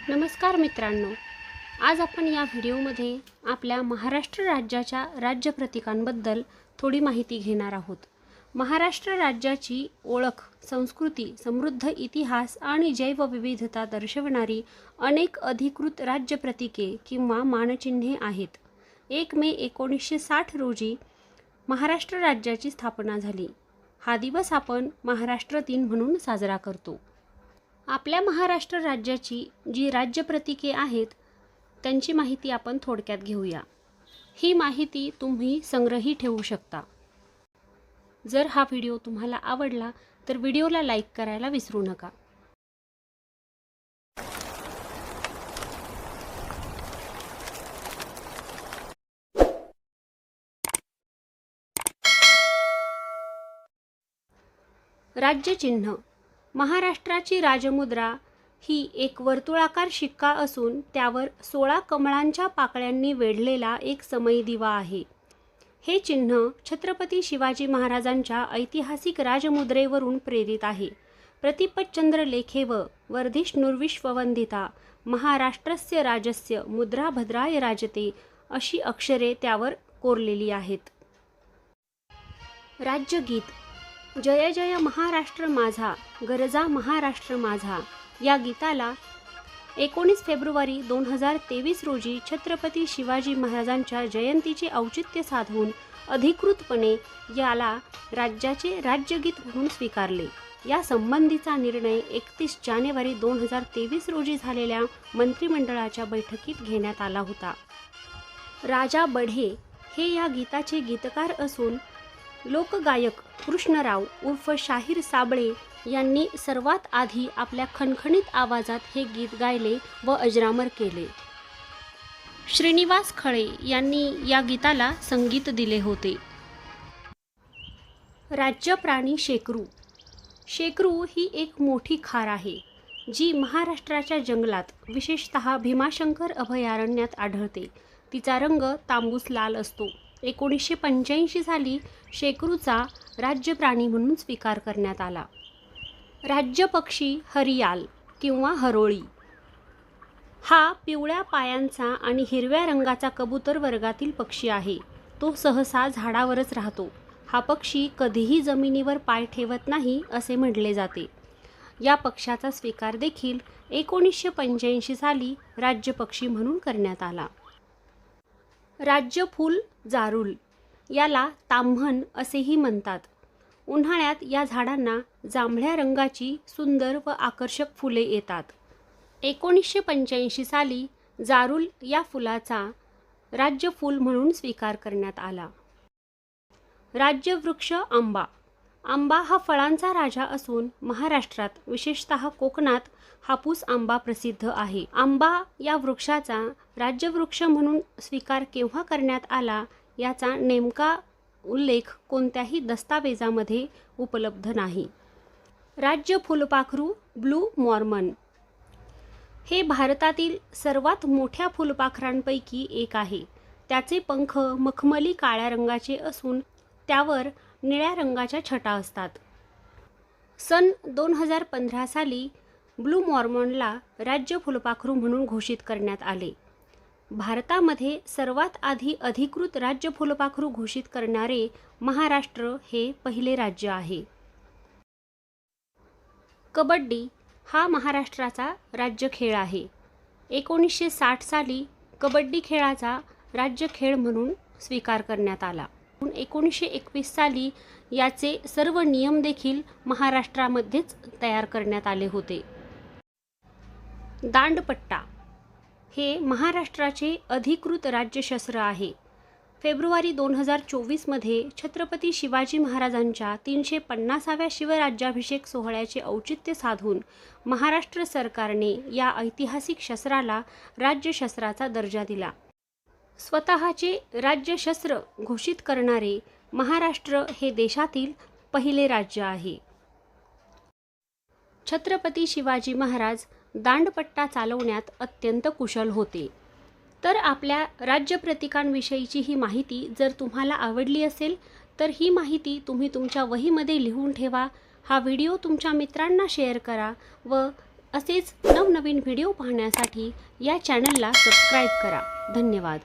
नमस्कार मित्रांनो, आज आपण या व्हिडिओमध्ये आपल्या महाराष्ट्र राज्याच्या राज्य प्रतीकांबद्दल थोडी माहिती घेणार आहोत. महाराष्ट्र राज्याची ओळख, संस्कृती, समृद्ध इतिहास आणि जैवविविधता दर्शवणारी अनेक अधिकृत राज्य प्रतीके किंवा मानचिन्हे आहेत. 1 मे 1960 रोजी महाराष्ट्र राज्याची स्थापना झाली. हा दिवस आपण महाराष्ट्र दिन म्हणून साजरा करतो. आपल्या महाराष्ट्र राज्याची जी राज्य प्रतीके आहेत त्यांची माहिती आपण थोडक्यात घेऊया. ही माहिती तुम्ही संग्रही ठेवू शकता. जर हा व्हिडिओ तुम्हाला आवडला तर व्हिडिओला लाईक करायला विसरू नका. राज्य चिन्ह. महाराष्ट्राची राजमुद्रा ही एक वर्तुळाकार शिक्का असून त्यावर 16 कमळांच्या पाकळ्यांनी वेढलेला एक समई दिवा आहे. हे चिन्ह छत्रपती शिवाजी महाराजांच्या ऐतिहासिक राजमुद्रेवरून प्रेरित आहे. प्रतिपच्चंद्र लेखेव वर्धिष्णुर्विश्ववंदिता महाराष्ट्रस्य राजस्य मुद्रा भद्राय राजते अशी अक्षरे त्यावर कोरलेली आहेत. राज्यगीत. जय जय महाराष्ट्र माझा, गरजा महाराष्ट्र माझा या गीताला 19 फेब्रुवारी 2023 रोजी छत्रपती शिवाजी महाराजांच्या जयंतीचे औचित्य साधून अधिकृतपणे याला राज्याचे राज्यगीत म्हणून स्वीकारले. या संबंधीचा निर्णय 31 जानेवारी 2023 रोजी झालेल्या मंत्रिमंडळाच्या बैठकीत घेण्यात आला होता. राजा बढे हे या गीताचे गीतकार असून लोकगायक कृष्णराव उर्फ शाहीर साबळे यांनी सर्वात आधी आपल्या खणखणीत आवाजात हे गीत गायले व अजरामर केले. श्रीनिवास खळे यांनी या गीताला संगीत दिले होते. राज्य प्राणी शेकरू. शेकरू ही एक मोठी खार आहे जी महाराष्ट्राच्या जंगलात विशेषतः भीमाशंकर अभयारण्यात आढळते. तिचा रंग तांबूस लाल असतो. 1985 साली शेकरूचा राज्य प्राणी म्हणून स्वीकार करण्यात आला. राज्य पक्षी हरियाल किंवा हरोळी. हा पिवळ्या पायांचा आणि हिरव्या रंगाचा कबूतर वर्गातील पक्षी आहे. तो सहसा झाडावरच राहतो. हा पक्षी कधीही जमिनीवर पाय ठेवत नाही असे म्हटले जाते. या पक्षाचा स्वीकार देखील 1985 साली राज्य पक्षी म्हणून करण्यात आला. राज्य फूल जारूल. याला ताम्हण असेही म्हणतात. उन्हाळ्यात या झाडांना जांभळ्या रंगाची सुंदर व आकर्षक फुले येतात. 1985 साली जारूल या फुलाचा राज्य फूल म्हणून स्वीकार करण्यात आला. राज्य वृक्ष आंबा. आंबा हा फळांचा राजा असून महाराष्ट्रात विशेषतः कोकणात हापूस आंबा प्रसिद्ध आहे. आंबा या वृक्षाचा राज्यवृक्ष म्हणून स्वीकार केव्हा करण्यात आला याचा नेमका उल्लेख कोणत्याही दस्तावेजामध्ये उपलब्ध नाही. राज्य फुलपाखरू ब्लू मॉर्मन. हे भारतातील सर्वात मोठ्या फुलपाखरांपैकी एक आहे. त्याचे पंख मखमली काळ्या रंगाचे असून त्यावर निळ्या रंगाच्या छटा असतात. सन 2015 साली ब्लू मॉर्मनला राज्य फुलपाखरू म्हणून घोषित करण्यात आले. भारतामध्ये सर्वात आधी अधिकृत राज्य फुलपाखरू घोषित करणारे महाराष्ट्र हे पहिले राज्य आहे. कबड्डी हा महाराष्ट्राचा राज्य खेळ आहे. 1960 साली कबड्डी खेळाचा राज्य खेळ म्हणून स्वीकार करण्यात आला. 1921 साली याचे सर्व नियम देखील महाराष्ट्रामध्येच तयार करण्यात आले होते. दांडपट्टा हे महाराष्ट्राचे अधिकृत राज्यशस्त्र आहे. फेब्रुवारी 2024 मध्ये छत्रपती शिवाजी महाराजांच्या 350व्या शिवराज्याभिषेक सोहळ्याचे औचित्य साधून महाराष्ट्र सरकारने या ऐतिहासिक शस्त्राला राज्यशस्त्राचा दर्जा दिला. स्वतःचे राज्यशस्त्र घोषित करणारे महाराष्ट्र हे देशातील पहिले राज्य आहे. छत्रपती शिवाजी महाराज दांडपट्टा चालवण्यात अत्यंत कुशल होते. तर आपल्या राज्य प्रतीकांविषयीची ही माहिती जर तुम्हाला आवडली असेल तर ही माहिती तुम्ही तुमच्या वहीमध्ये लिहून ठेवा. हा व्हिडिओ तुमच्या मित्रांना शेअर करा व असेच नवनवीन व्हिडिओ पाहण्यासाठी या चॅनलला सबस्क्राईब करा. धन्यवाद.